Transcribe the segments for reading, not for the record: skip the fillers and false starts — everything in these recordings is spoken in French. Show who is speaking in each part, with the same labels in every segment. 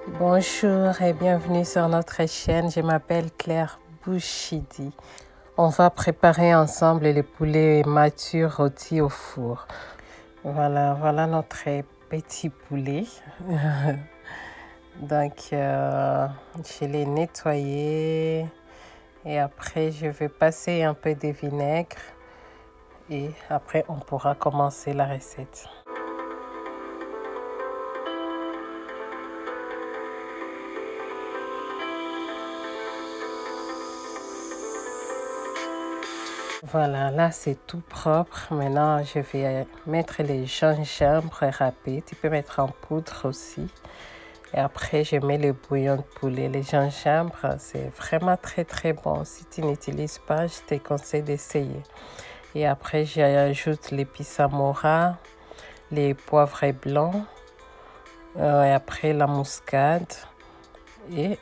Speaker 1: Bonjour et bienvenue sur notre chaîne. Je m'appelle Claire Bouchidi. On va préparer ensemble les poulets matures rôtis au four. Voilà notre petit poulet. Donc, je l'ai nettoyé et après je vais passer un peu de vinaigre et après on pourra commencer la recette. Voilà, là c'est tout propre. Maintenant, je vais mettre les gingembre râpés. Tu peux mettre en poudre aussi. Et après, je mets le bouillon de poulet. Les gingembre, c'est vraiment très bon. Si tu n'utilises pas, je te conseille d'essayer. Et après, j'ajoute l'épice amora, les poivrons blancs, et après la muscade et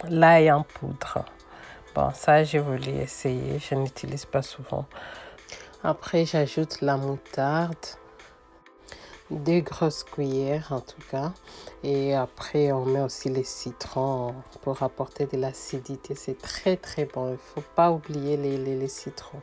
Speaker 1: l'ail en poudre. Bon, ça, je voulais essayer. Je n'utilise pas souvent. Après, j'ajoute la moutarde. 2 grosses cuillères en tout cas. Et après, on met aussi les citrons pour apporter de l'acidité. C'est très bon. Il ne faut pas oublier les citrons.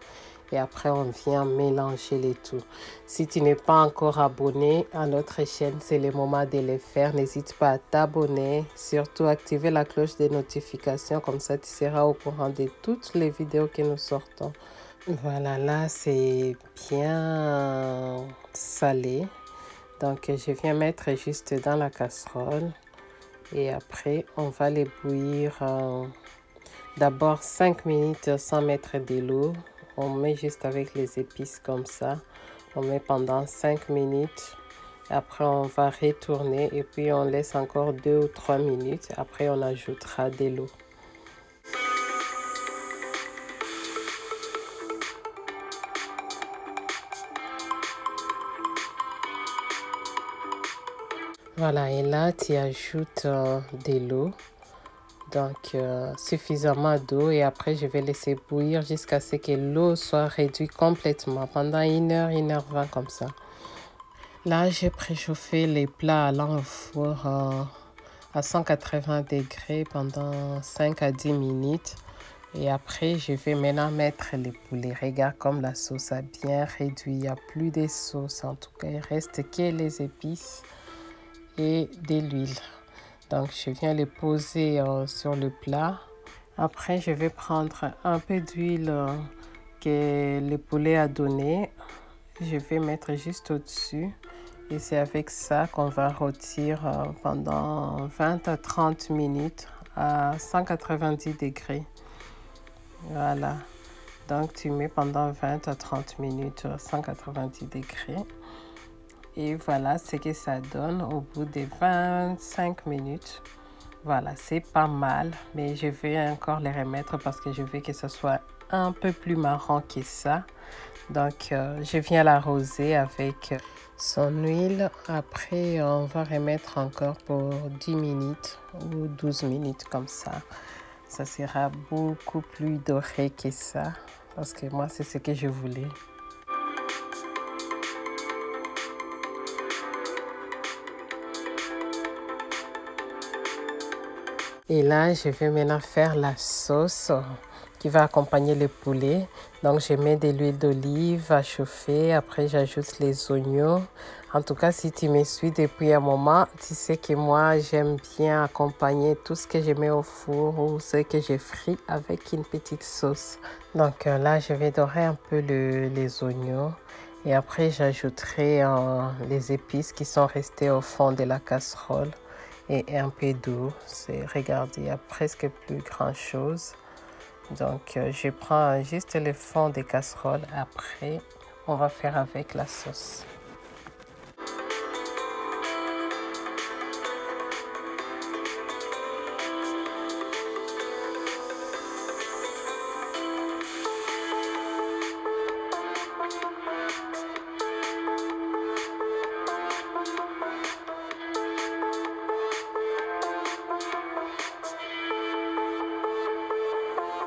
Speaker 1: Et après, on vient mélanger les tout. Si tu n'es pas encore abonné à notre chaîne, c'est le moment de le faire. N'hésite pas à t'abonner. Surtout, activer la cloche des notifications. Comme ça, tu seras au courant de toutes les vidéos que nous sortons. Voilà, là, c'est bien salé. Donc, je viens mettre juste dans la casserole. Et après, on va les bouillir d'abord 5 minutes sans mettre de l'eau. On met juste avec les épices comme ça. On met pendant 5 minutes. Après, on va retourner et puis on laisse encore 2 ou 3 minutes. Après, on ajoutera de l'eau. Voilà, et là, tu ajoutes de l'eau. Donc, suffisamment d'eau et après, je vais laisser bouillir jusqu'à ce que l'eau soit réduite complètement pendant 1h, 1h20 comme ça. Là, j'ai préchauffé les plats allant au four à 180 degrés pendant 5 à 10 minutes. Et après, je vais maintenant mettre les poulets. Regarde comme la sauce a bien réduit. Il n'y a plus de sauce. En tout cas, il reste que les épices et de l'huile. Donc, je viens les poser sur le plat. Après, je vais prendre un peu d'huile que le poulet a donné. Je vais mettre juste au-dessus. Et c'est avec ça qu'on va rôtir pendant 20 à 30 minutes à 190 degrés. Voilà. Donc, tu mets pendant 20 à 30 minutes à 190 degrés. Et voilà ce que ça donne au bout de 25 minutes. Voilà, c'est pas mal, mais je vais encore les remettre parce que je veux que ce soit un peu plus marron que ça. Donc, je viens l'arroser avec son huile. Après, on va remettre encore pour 10 minutes ou 12 minutes comme ça. Ça sera beaucoup plus doré que ça parce que moi, c'est ce que je voulais. Et là, je vais maintenant faire la sauce qui va accompagner le poulet. Donc, je mets de l'huile d'olive à chauffer. Après, j'ajoute les oignons. En tout cas, si tu me suis depuis un moment, tu sais que moi, j'aime bien accompagner tout ce que je mets au four ou ce que je fris avec une petite sauce. Donc là, je vais dorer un peu les oignons. Et après, j'ajouterai les épices qui sont restées au fond de la casserole. Et un peu d'eau. Regardez, il n'y a presque plus grand chose. Donc, je prends juste le fond des casseroles. Après, on va faire avec la sauce.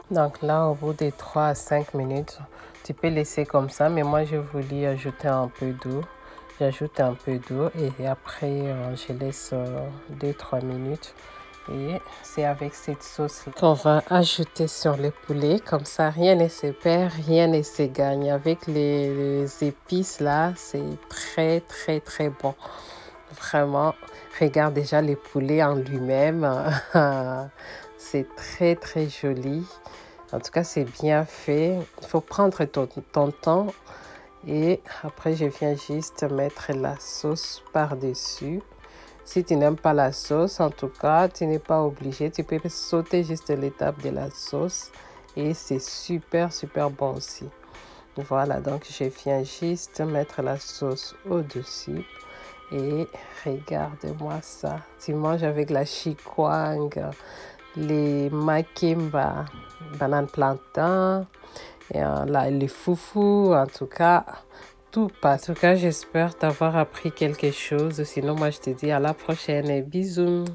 Speaker 1: Donc là, au bout de 3 à 5 minutes, tu peux laisser comme ça, mais moi, je voulais ajouter un peu d'eau. J'ajoute un peu d'eau et après je laisse 2-3 minutes. Et c'est avec cette sauce qu'on va ajouter sur le poulet. Comme ça, rien ne se perd, rien ne se gagne. Avec les épices là, c'est très, très, très bon. Vraiment, regarde déjà le poulet en lui-même. C'est très, très joli. En tout cas, c'est bien fait. Il faut prendre ton temps. Et après, je viens juste mettre la sauce par-dessus. Si tu n'aimes pas la sauce, en tout cas, tu n'es pas obligé. Tu peux sauter juste l'étape de la sauce et c'est super, super bon aussi. Voilà, donc je viens juste mettre la sauce au-dessus et regarde-moi ça. Tu manges avec la chikwang, les makimba, banane plantain, et, les foufous, en tout cas. Tout passe. En tout cas, j'espère t'avoir appris quelque chose. Sinon, moi, je te dis à la prochaine. Bisous.